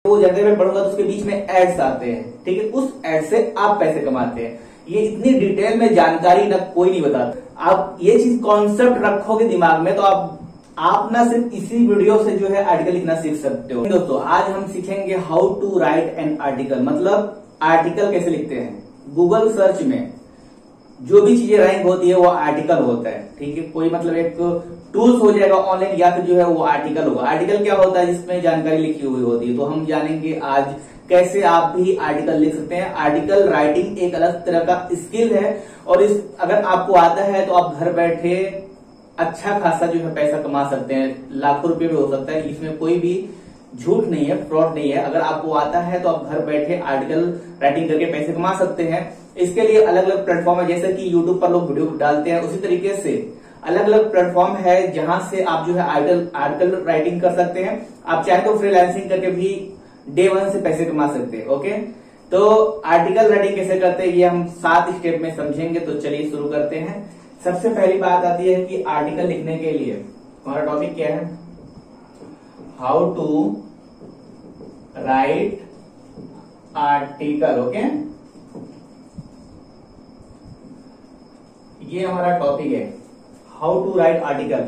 वो जगह में पढ़ूंगा तो उसके बीच में एड्स आते हैं, ठीक है, उस एड से आप पैसे कमाते हैं। ये इतनी डिटेल में जानकारी ना कोई नहीं बताता। आप ये चीज कॉन्सेप्ट रखोगे दिमाग में तो आप ना सिर्फ इसी वीडियो से जो है आर्टिकल लिखना सीख सकते हो। दोस्तों आज हम सीखेंगे how to write an article, मतलब आर्टिकल कैसे लिखते हैं। गूगल सर्च में जो भी चीजें रैंक होती है वो आर्टिकल होता है, ठीक है। कोई मतलब एक टूल्स हो जाएगा ऑनलाइन या फिर जो है वो आर्टिकल होगा। आर्टिकल क्या होता है, जिसमें जानकारी लिखी हुई होती है। तो हम जानेंगे आज कैसे आप भी आर्टिकल लिख सकते हैं। आर्टिकल राइटिंग एक अलग तरह का स्किल है और इस अगर आपको आता है तो आप घर बैठे अच्छा खासा जो है पैसा कमा सकते हैं। लाखों रुपए भी हो सकता है, इसमें कोई भी झूठ नहीं है, फ्रॉड नहीं है। अगर आपको आता है तो आप घर बैठे आर्टिकल राइटिंग करके पैसे कमा सकते हैं। इसके लिए अलग अलग प्लेटफॉर्म है, जैसे कि यूट्यूब पर लोग वीडियो डालते हैं, उसी तरीके से अलग अलग प्लेटफॉर्म है जहां से आप जो है आर्टिकल राइटिंग कर सकते हैं। आप चाहे तो फ्रीलांसिंग करके भी डे 1 से पैसे कमा सकते हैं। ओके, तो आर्टिकल राइटिंग कैसे करते हैं ये हम 7 स्टेप में समझेंगे। तो चलिए शुरू करते हैं। सबसे पहली बात आती है कि आर्टिकल लिखने के लिए हमारा टॉपिक क्या है, how to write article. Okay, ये हमारा टॉपिक है, हाउ टू राइट आर्टिकल।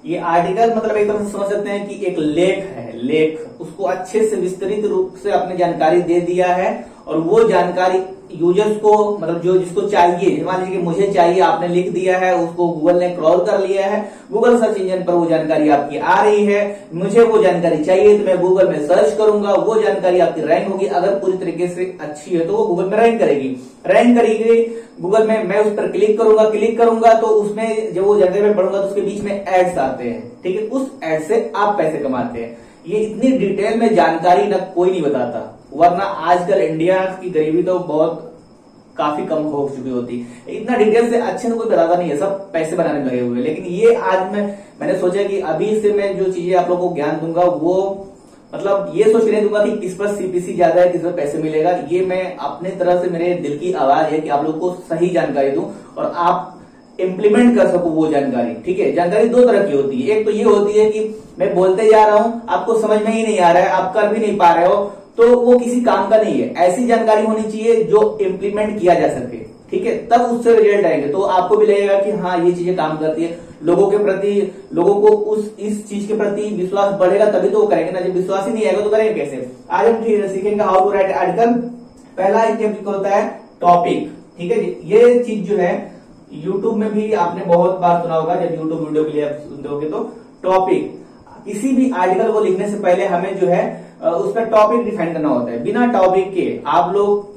ये आर्टिकल मतलब एक तरह से समझ सकते हैं कि एक लेख है, लेख उसको अच्छे से विस्तृत रूप से आपने जानकारी दे दिया है और वो जानकारी यूजर्स को मतलब जो जिसको चाहिए, मान लीजिए कि मुझे चाहिए, आपने लिख दिया है, उसको गूगल ने क्रॉल कर लिया है, गूगल सर्च इंजन पर वो जानकारी आपकी आ रही है, मुझे वो जानकारी चाहिए तो मैं गूगल में सर्च करूंगा, वो जानकारी आपकी रैंक होगी। अगर पूरी तरीके से अच्छी है तो वो गूगल में रैंक करेगी गूगल में। मैं उस पर क्लिक करूंगा तो उसमें जब वो जगह में पढ़ूंगा तो उसके बीच में एड्स आते हैं, ठीक है, उस एड से आप पैसे कमाते हैं। ये इतनी डिटेल में जानकारी ना कोई नहीं बताता, वरना आजकल इंडिया की गरीबी तो बहुत काफी कम हो चुकी होती। इतना डिटेल से अच्छे से कोई बताता नहीं है, सब पैसे बनाने लगे हुए। लेकिन ये आज मैंने सोचा कि अभी से मैं जो चीजें आप लोगों को ज्ञान दूंगा वो मतलब ये सोच नहीं दूंगा कि किस पर सीपीसी ज्यादा है, किस पर पैसे मिलेगा। ये मैं अपने तरह से मेरे दिल की आवाज है कि आप लोगों को सही जानकारी दूं और आप इम्प्लीमेंट कर सको वो जानकारी, ठीक है। जानकारी 2 तरह की होती है। एक तो ये होती है कि मैं बोलते जा रहा हूं, आपको समझ में ही नहीं आ रहा है, आप कर भी नहीं पा रहे हो, तो वो किसी काम का नहीं है। ऐसी जानकारी होनी चाहिए जो इम्प्लीमेंट किया जा सके, ठीक है, तब उससे रिजल्ट आएंगे। तो आपको भी लगेगा कि हाँ ये चीजें काम करती है, लोगों के प्रति, लोगों को इस चीज के प्रति विश्वास बढ़ेगा तभी तो वो करेंगे ना। जब विश्वास ही नहीं आएगा तो करेंगे कैसे। आज हम सीखेंगे हाउ टू राइट आर्टिकल। पहला स्टेप होता है टॉपिक, ठीक है। ये चीज जो है यूट्यूब में भी आपने बहुत बार सुना होगा, जब यूट्यूब वीडियो के लिए आप सुनते होगे तो टॉपिक। किसी भी आर्टिकल को लिखने से पहले हमें जो है उसका टॉपिक डिफाइन करना होता है। बिना टॉपिक के आप लोग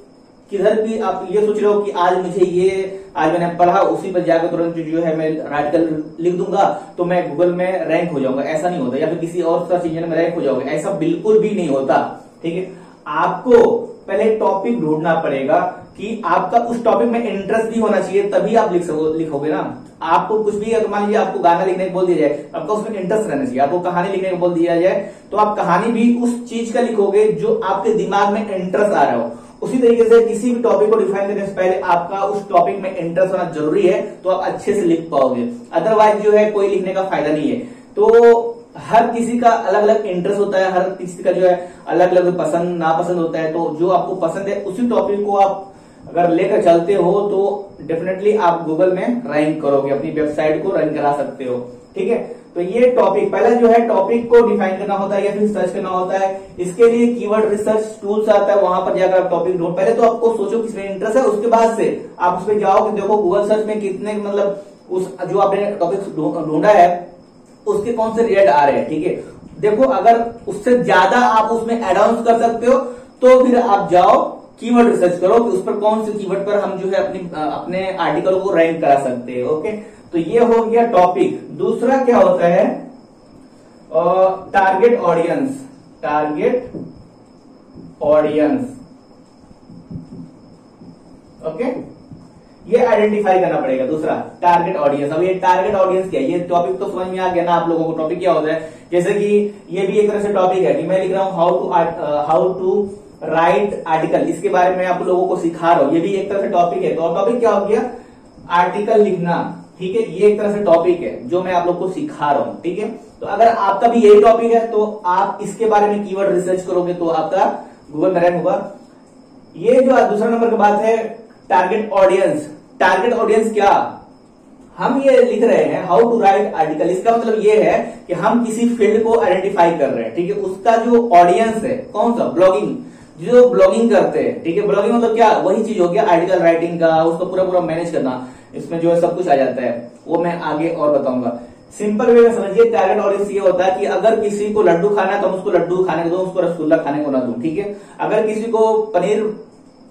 किधर भी आप ये सोच रहे हो कि आज मैंने पढ़ा, उसी पर जाकर तुरंत जो है मैं आर्टिकल लिख दूंगा तो मैं गूगल में रैंक हो जाऊंगा, ऐसा नहीं होता। या फिर किसी और सर्च इंजन में रैंक हो जाओगे, ऐसा बिल्कुल भी नहीं होता, ठीक है। आपको पहले टॉपिक ढूंढना पड़ेगा कि आपका उस टॉपिक में इंटरेस्ट भी होना चाहिए, तभी आप लिखोगे ना। आपको कुछ भी, मान लीजिए आपको गाना लिखने को बोल दिया जाए, आपका उसमें इंटरेस्ट रहना चाहिए। आपको कहानी लिखने को बोल दिया जाए तो आप कहानी भी उस चीज का लिखोगे जो आपके दिमाग में इंटरेस्ट आ रहा हो। उसी तरीके से किसी भी टॉपिक को डिफाइन करने से पहले आपका उस टॉपिक में इंटरेस्ट होना जरूरी है, तो आप अच्छे से लिख पाओगे। अदरवाइज जो है कोई लिखने का फायदा नहीं है। तो हर किसी का अलग अलग इंटरेस्ट होता है, हर किसी का जो है अलग अलग पसंद नापसंद होता है। तो जो आपको पसंद है उसी टॉपिक को आप अगर लेकर चलते हो तो डेफिनेटली आप गूगल में रैंक करोगे, अपनी वेबसाइट को रैंक करा सकते हो, ठीक है। तो ये टॉपिक, पहला जो है टॉपिक को डिफाइन करना होता है या फिर सर्च करना होता है। इसके लिए कीवर्ड रिसर्च टूल्स आता है, वहां पर जाकर आप टॉपिक ढूंढ, पहले तो आपको सोचो किसमें इंटरेस्ट है, उसके बाद से आप उस पर जाओ कि देखो गूगल सर्च में कितने मतलब उस जो आपने टॉपिक ढूंढा है उसके कौन से रिजल्ट आ रहे हैं, ठीक है। देखो अगर उससे ज्यादा आप उसमें एड ऑन कर सकते हो तो फिर आप जाओ कीवर्ड रिसर्च करो कि उस पर कौन से कीवर्ड पर हम जो है अपने आर्टिकल को रैंक करा सकते हैं। ओके, तो ये हो गया टॉपिक। दूसरा क्या होता है, टारगेट ऑडियंस। ओके, ये आइडेंटिफाई करना पड़ेगा। दूसरा टारगेट ऑडियंस। अब ये टारगेट ऑडियंस क्या है, ये टॉपिक तो समझ में आ गया ना आप लोगों को। टॉपिक क्या होता है, जैसे कि ये भी एक तरह से टॉपिक है कि मैं लिख रहा हूं हाउ टू राइट आर्टिकल, इसके बारे में आप लोगों को सिखा रहा हूं, ये भी एक तरह से टॉपिक है। तो टॉपिक क्या हो गया, आर्टिकल लिखना, ठीक है। ये एक तरह से टॉपिक है जो मैं आप लोग को सिखा रहा हूं, ठीक है। तो अगर आपका भी यही टॉपिक है तो आप इसके बारे में कीवर्ड रिसर्च करोगे तो आपका गूगल में रैंक होगा। ये जो दूसरा नंबर की बात है टारगेट ऑडियंस। टारगेट ऑडियंस क्या, हम ये लिख रहे हैं हाउ टू राइट आर्टिकल, इसका मतलब ये है कि हम किसी फील्ड को आइडेंटिफाई कर रहे हैं, ठीक है। उसका जो ऑडियंस है कौन सा, ब्लॉगिंग, जो ब्लॉगिंग करते हैं, ठीक है। ब्लॉगिंग मतलब क्या, वही चीज हो गया आर्टिकल राइटिंग का, उसको पूरा पूरा मैनेज करना, इसमें जो है सब कुछ आ जाता है, वो मैं आगे और बताऊंगा। सिंपल वे में समझिए, टारगेट ऑडियंस ये होता है कि अगर किसी को लड्डू खाना है तो हम उसको लड्डू खाने दो, उसको रसगुल्ला खाने को ना दूं, ठीक है। अगर किसी को पनीर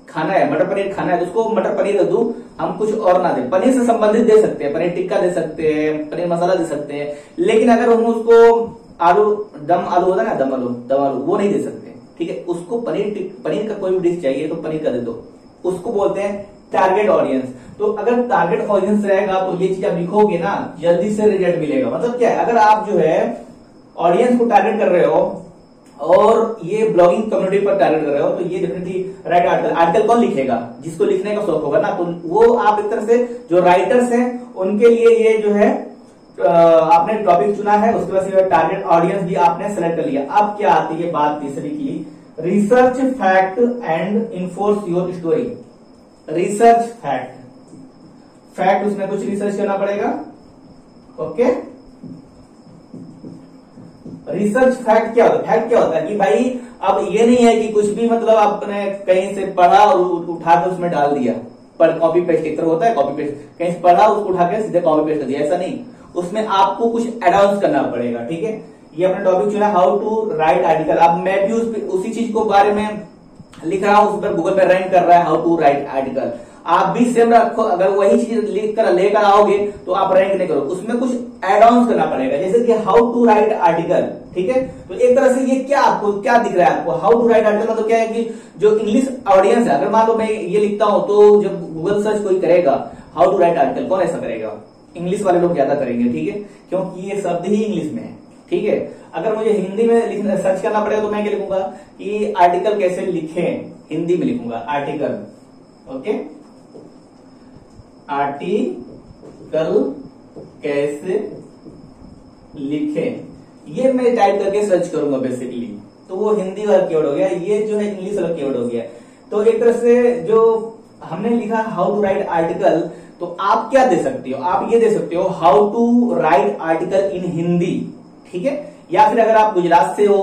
खाना है, मटर पनीर खाना है तो उसको मटर पनीर दूं, हम कुछ और ना दें। पनीर से संबंधित दे सकते हैं, पनीर टिक्का दे सकते हैं, पनीर मसाला दे सकते हैं, लेकिन अगर हम उसको आलू दम आलू होता है ना, दम आलू वो नहीं दे सकते, ठीक है। उसको पनीर का कोई भी डिश चाहिए तो पनीर का दे दो, उसको बोलते हैं टारगेट ऑडियंस। तो अगर टारगेट ऑडियंस रहेगा तो ये चीज आप लिखोगे ना, जल्दी से रिजल्ट मिलेगा। मतलब क्या है, अगर आप जो है ऑडियंस को टारगेट कर रहे हो और ये ब्लॉगिंग कम्युनिटी पर टारगेट कर रहे हो तो ये डेफिनेटली राइट आर्टिकल। आर्टिकल कौन लिखेगा, जिसको लिखने का शौक होगा ना, तो वो आप एक तरह से जो राइटर्स हैं उनके लिए ये जो है आपने टॉपिक चुना है, उसके बाद टारगेट ऑडियंस भी आपने सेलेक्ट कर लिया। अब क्या आती है बात तीसरी की, research fact and enforce your story. Research fact, fact उसमें कुछ रिसर्च करना पड़ेगा, ओके। रिसर्च फैक्ट क्या होता है, फैक्ट क्या होता है कि भाई अब ये नहीं है कि कुछ भी मतलब आपने कहीं से पढ़ा और उठा के उसमें डाल दिया, पर कॉपी पेस्ट एक तरह होता है, कॉपी पेस्ट कहीं से पढ़ा उसको उठा के सीधे कॉपी पेस्ट कर दिया, ऐसा नहीं। उसमें आपको कुछ एड ऑन करना पड़ेगा, ठीक है। ये अपना टॉपिक चुना हाउ टू राइट आर्टिकल। अब मैं भी उसी चीज को बारे में लिख रहा हूं, उस पर गूगल पे रैंक कर रहा है हाउ टू राइट आर्टिकल। आप भी सेम रखो, अगर वही चीज लिख कर लेकर आओगे तो आप रैंक नहीं करोगे, उसमें कुछ एड ऑन करना पड़ेगा, जैसे कि हाउ टू राइट आर्टिकल, ठीक है। तो एक तरह से ये क्या आपको क्या दिख रहा है, आपको हाउ टू राइट आर्टिकल मतलब क्या है कि जो इंग्लिश ऑडियंस है, अगर मान लो मैं ये लिखता हूं तो जब गूगल सर्च कोई करेगा हाउ टू राइट आर्टिकल, कौन ऐसा करेगा, इंग्लिश वाले लोग ज्यादा करेंगे, ठीक है, क्योंकि ये शब्द ही इंग्लिश में है, ठीक है। अगर मुझे हिंदी में सर्च करना पड़ेगा तो मैं क्या लिखूंगा कि आर्टिकल कैसे लिखें, हिंदी में लिखूंगा आर्टिकल, ओके। आर्टिकल कैसे लिखें, ये मैं टाइप करके सर्च करूंगा बेसिकली, तो वो हिंदी वाला कीवर्ड हो गया, ये जो है इंग्लिश वाला कीवर्ड हो गया। तो एक तरह से जो हमने लिखा हाउ टू राइट आर्टिकल, तो आप क्या दे सकते हो, आप ये दे सकते हो how to write article in Hindi, ठीक है। या फिर अगर आप गुजरात से हो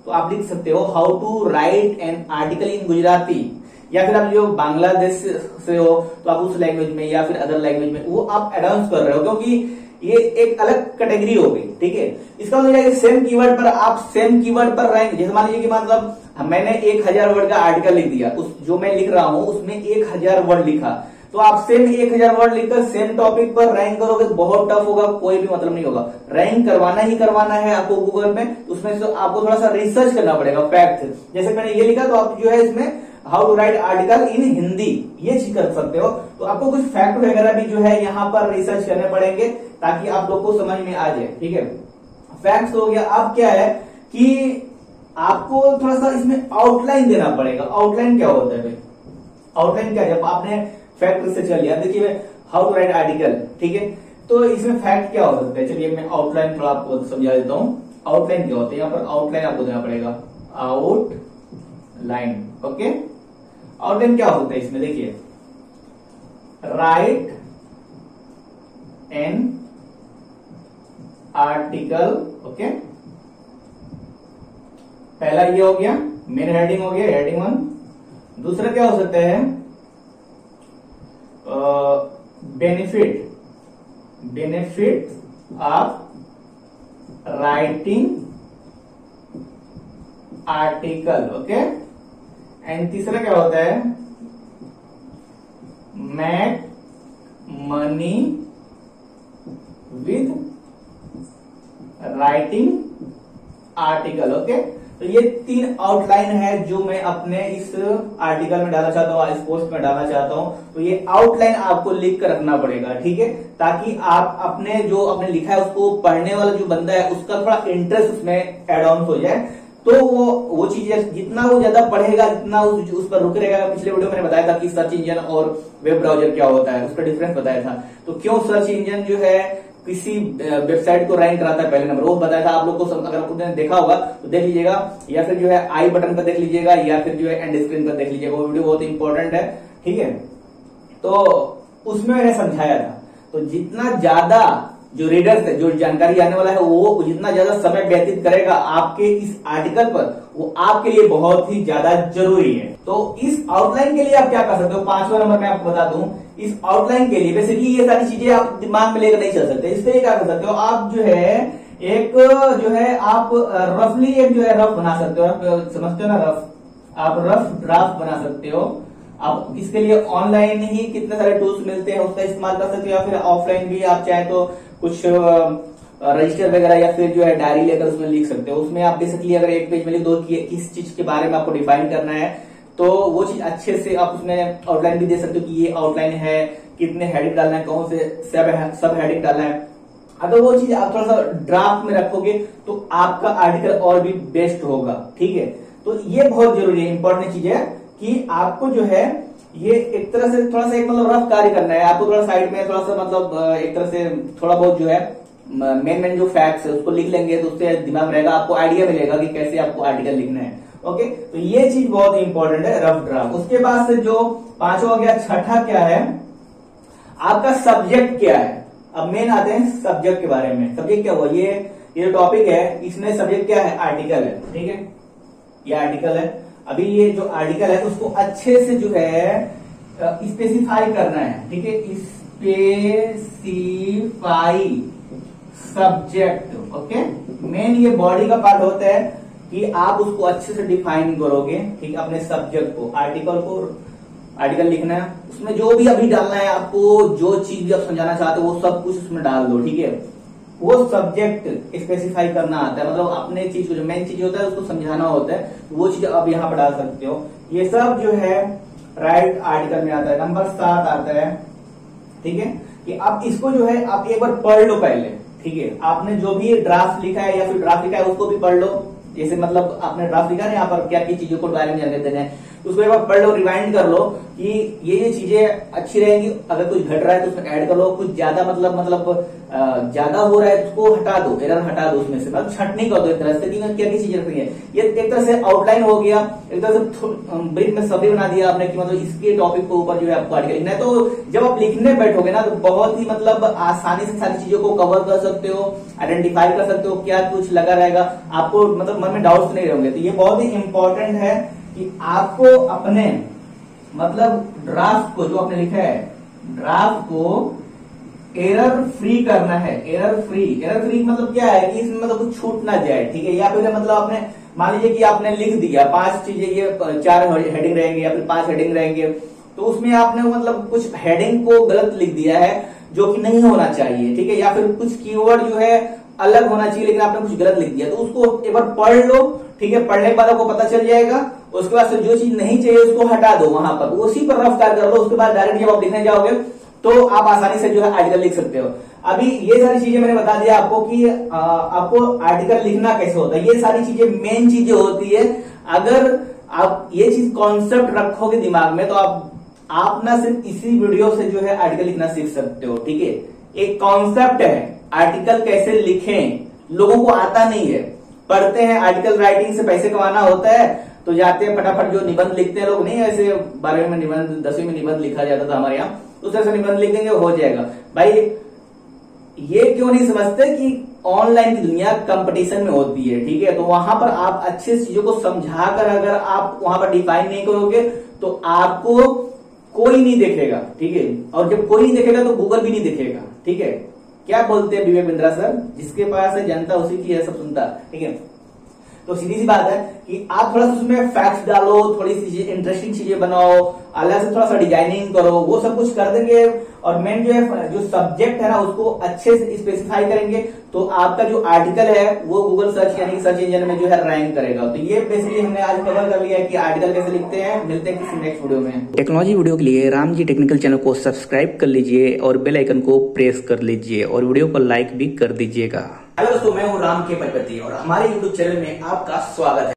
तो आप लिख सकते हो how to write an article in Gujarati, या फिर आप जो बांग्लादेश से हो तो आप उस लैंग्वेज में या फिर अदर लैंग्वेज में वो आप एडाउंस कर रहे हो, क्योंकि ये एक अलग कैटेगरी हो गई, ठीक है। इसका मतलब सेम कीवर्ड पर आप सेम कीवर्ड पर रैंक, जैसे मान लीजिए कि मतलब मैंने 1000 वर्ड का आर्टिकल लिख दिया, उस जो मैं लिख रहा हूं उसमें 1000 वर्ड लिखा, तो आप सेम 1000 वर्ड लिखकर सेम टॉपिक पर रैंक करोगे तो बहुत टफ होगा, कोई भी मतलब नहीं होगा। रैंक करवाना ही करवाना है आपको गूगल में, उसमें से आपको थोड़ा सा रिसर्च करना पड़ेगा, फैक्ट। जैसे मैंने ये लिखा तो आप जो है इसमें how to write article in Hindi ये चीज कर सकते हो, तो आपको कुछ फैक्ट वगैरह भी जो है यहाँ पर रिसर्च करने पड़ेंगे ताकि आप लोग को समझ में आ जाए, ठीक है। फैक्ट्स हो गया। अब क्या है कि आपको थोड़ा सा इसमें आउटलाइन देना पड़ेगा। आउटलाइन क्या होता है भाई, आउटलाइन क्या है, जब आपने फैक्ट रिसर्च कर लिया, देखिए हाउ टू राइट आर्टिकल, ठीक है, तो इसमें फैक्ट क्या हो सकता है, चलिए मैं आउटलाइन थोड़ा आपको समझा देता हूं। आउटलाइन क्या होता है, यहाँ पर आउटलाइन आपको देना पड़ेगा, आउटलाइन, ओके। आउटलाइन क्या होता है इसमें, देखिए राइट एन आर्टिकल, ओके। पहला ये हो गया, मेन हेडिंग हो गया, हेडिंग 1। दूसरा क्या हो सकता है, benefit of writing article, okay. And तीसरा क्या होता है, make money with writing article, okay. तो ये 3 आउटलाइन है जो मैं अपने इस आर्टिकल में डालना चाहता हूँ, इस पोस्ट में डालना चाहता हूँ। तो ये आउटलाइन आपको लिख कर रखना पड़ेगा, ठीक है, ताकि आप अपने जो आपने लिखा है उसको पढ़ने वाला जो बंदा है उसका थोड़ा इंटरेस्ट उसमें एड ऑन हो जाए, तो वो चीज जितना वो ज्यादा पढ़ेगा जितना उस पर रुक रहेगा। पिछले वीडियो मैंने बताया था कि सर्च इंजन और वेब ब्राउजर क्या होता है, उसका डिफरेंस बताया था। तो क्यों सर्च इंजन जो है किसी वेबसाइट को रैंक कराता है पहले नंबर, वो बताया था आप लोग को। अगर आपने देखा होगा तो देख लीजिएगा, या फिर जो है आई बटन पर देख लीजिएगा, या फिर जो है एंड स्क्रीन पर देख लीजिएगा, वो वीडियो बहुत इंपॉर्टेंट है। ठीक है, तो उसमें मैंने समझाया था। तो जितना ज्यादा जो रीडर्स है, जो जानकारी आने वाला है, वो जितना ज्यादा समय व्यतीत करेगा आपके इस आर्टिकल पर, वो आपके लिए बहुत ही ज्यादा जरूरी है। तो इस आउटलाइन के लिए आप क्या कर सकते हो, 5वां नंबर मैं आपको बता दूं। इस आउटलाइन के लिए बेसिकली ये सारी चीजें आप दिमाग में लेकर नहीं चल सकते। इसलिए क्या कर सकते हो आप, जो है एक जो है आप रफली एक जो है रफ बना सकते हो। आप समझते हो ना रफ, आप रफ ड्राफ्ट बना सकते हो। आप इसके लिए ऑनलाइन ही कितने सारे टूल्स मिलते हैं, उसका इस्तेमाल कर सकते हो, या फिर ऑफलाइन भी आप चाहे तो कुछ रजिस्टर वगैरह या फिर जो है डायरी लेकर उसमें लिख सकते हो। उसमें आप बेसिकली अगर एक पेज में लिख दो कि किस चीज के बारे में आपको डिफाइन करना है, तो वो चीज अच्छे से आप उसमें आउटलाइन भी दे सकते हो कि ये आउटलाइन है, कितने हेडिंग डालना है, कौन से सब हेडिंग डालना है। अगर वो चीज आप थोड़ा सा ड्राफ्ट में रखोगे तो आपका आर्टिकल और भी बेस्ट होगा। ठीक है, तो ये बहुत जरूरी है, इंपॉर्टेंट चीज है कि आपको जो है ये एक तरह से थोड़ा सा एक मतलब रफ कार्य करना है। आपको थोड़ा साइड में थोड़ा सा मतलब एक तरह से थोड़ा बहुत जो है मेन जो फैक्ट्स है उसको लिख लेंगे, तो उससे दिमाग में रहेगा, आपको आइडिया मिलेगा कि कैसे आपको आर्टिकल लिखना है। ओके, तो ये चीज बहुत इंपॉर्टेंट है, रफ ड्राफ्ट। उसके बाद से जो 5वां हो गया, छठा क्या है, आपका सब्जेक्ट क्या है। अब मेन आते हैं सब्जेक्ट के बारे में। सब्जेक्ट क्या हुआ, ये जो टॉपिक है इसमें सब्जेक्ट क्या है, आर्टिकल है। ठीक है, ये आर्टिकल है। अभी ये जो आर्टिकल है उसको अच्छे से जो है स्पेसिफाई करना है। ठीक है, स्पेसिफाई सब्जेक्ट। ओके, मेन ये बॉडी का पार्ट होता है कि आप उसको अच्छे से डिफाइन करोगे। ठीक है, अपने सब्जेक्ट को, आर्टिकल लिखना है, उसमें जो भी अभी डालना है आपको, जो चीज भी आप समझाना चाहते हो वो सब कुछ उसमें डाल दो। ठीक है, वो सब्जेक्ट स्पेसिफाई करना आता है, मतलब अपने चीज को जो मेन चीज होता है उसको समझाना होता है, वो चीज आप यहाँ पर डाल सकते हो। ये सब जो है राइट आर्टिकल में आता है। नंबर 7 आता है। ठीक है, कि आप इसको जो है आप एक बार पढ़ लो पहले। ठीक है, आपने जो भी ड्राफ्ट लिखा है या फिर ड्राफ्ट लिखा है उसको भी पढ़ लो। जैसे मतलब आपने ड्राफ्ट लिखा है यहाँ पर क्या क्या चीजों को बारे में जानकारी देना है, उसको एक बार पढ़ लो, रिवाइंड कर लो कि ये चीजें अच्छी रहेंगी। अगर कुछ घट रहा है तो उसमें ऐड कर लो, कुछ ज्यादा मतलब ज्यादा हो रहा है तो उसको हटा दो, एरर हटा दो उसमें से, मतलब छटनी कर दो एक तरह से कि क्या क्या चीजें रखनी है। ये एक तरह से आउटलाइन हो गया, एक तरह से ब्रीफ में सभी बना दिया आपने कि मतलब इसके टॉपिक के ऊपर जो है आपको आर्टिकल लिखना है। तो जब आप लिखने बैठोगे ना तो बहुत ही मतलब आसानी से सारी चीजों को कवर कर सकते हो, आइडेंटिफाई कर सकते हो, क्या कुछ लगा रहेगा, आपको मतलब मन में डाउट्स नहीं रहेंगे। तो ये बहुत ही इंपॉर्टेंट है कि आपको अपने मतलब ड्राफ्ट को, जो आपने लिखा है ड्राफ्ट को एरर फ्री करना है। एरर फ्री मतलब क्या है कि इसमें मतलब कुछ छूट ना जाए। ठीक है, या फिर मतलब आपने मान लीजिए कि आपने लिख दिया 5 चीजें, ये 4 हेडिंग रहेंगे या फिर 5 हेडिंग रहेंगे, तो उसमें आपने मतलब कुछ हेडिंग को गलत लिख दिया है जो कि नहीं होना चाहिए। ठीक है, या फिर कुछ कीवर्ड जो है अलग होना चाहिए लेकिन आपने कुछ गलत लिख दिया, तो उसको एक बार पढ़ लो। ठीक है, पढ़ने के बाद आपको पता चल जाएगा। उसके बाद से जो चीज नहीं चाहिए उसको हटा दो, वहां पर उसी पर रफ कार्य कर लो। उसके बाद डायरेक्ट जब आप लिखने जाओगे तो आप आसानी से जो है आर्टिकल लिख सकते हो। अभी ये सारी चीजें मैंने बता दिया आपको कि आपको आर्टिकल लिखना कैसे होता है। ये सारी चीजें मेन चीजें होती है। अगर आप ये चीज कॉन्सेप्ट रखोगे दिमाग में तो आप ना सिर्फ इसी वीडियो से जो है आर्टिकल लिखना सीख सकते हो। ठीक है, एक कॉन्सेप्ट है आर्टिकल कैसे लिखें, लोगों को आता नहीं है। पढ़ते हैं आर्टिकल राइटिंग से पैसे कमाना होता है तो जाते हैं फटाफट जो निबंध लिखते हैं लोग, नहीं ऐसे 12वीं में निबंध 10वीं में निबंध लिखा जाता था हमारे यहाँ, उस तरह से निबंध लिख देंगे हो जाएगा। भाई ये क्यों नहीं समझते कि ऑनलाइन की दुनिया कंपटीशन में होती है। ठीक है, तो वहां पर आप अच्छे चीजों को समझाकर अगर आप वहां पर डिफाइन नहीं करोगे तो आपको कोई नहीं देखेगा। ठीक है, और जब कोई नहीं देखेगा तो गूगल भी नहीं देखेगा। ठीक है, क्या बोलते हैं विवेक बिंद्रा सर, जिसके पास है जनता उसी की है सब सुनता। ठीक है, तो सीधी सी बात है कि आप थोड़ा सा उसमें फैक्ट्स डालो, थोड़ी सी इंटरेस्टिंग चीजें बनाओ, अलग से थोड़ा सा डिजाइनिंग करो, वो सब कुछ कर देंगे। और मेन जो है जो सब्जेक्ट है ना उसको अच्छे से स्पेसिफाई करेंगे तो आपका जो आर्टिकल है वो गूगल सर्च यानी कि सर्च इंजन में जो है रैंक करेगा। तो ये बेसिकली हमने आज कवर कर लिया है कि आर्टिकल कैसे लिखते हैं। मिलते हैं किसी नेक्स्ट वीडियो में। टेक्नोलॉजी वीडियो के लिए राम जी टेक्निकल चैनल को सब्सक्राइब कर लीजिए और बेल आइकन को प्रेस कर लीजिए और वीडियो को लाइक भी कर दीजिएगा। हेलो दोस्तों, मैं हूँ राम के पचपति और हमारे यूट्यूब चैनल में आपका स्वागत है।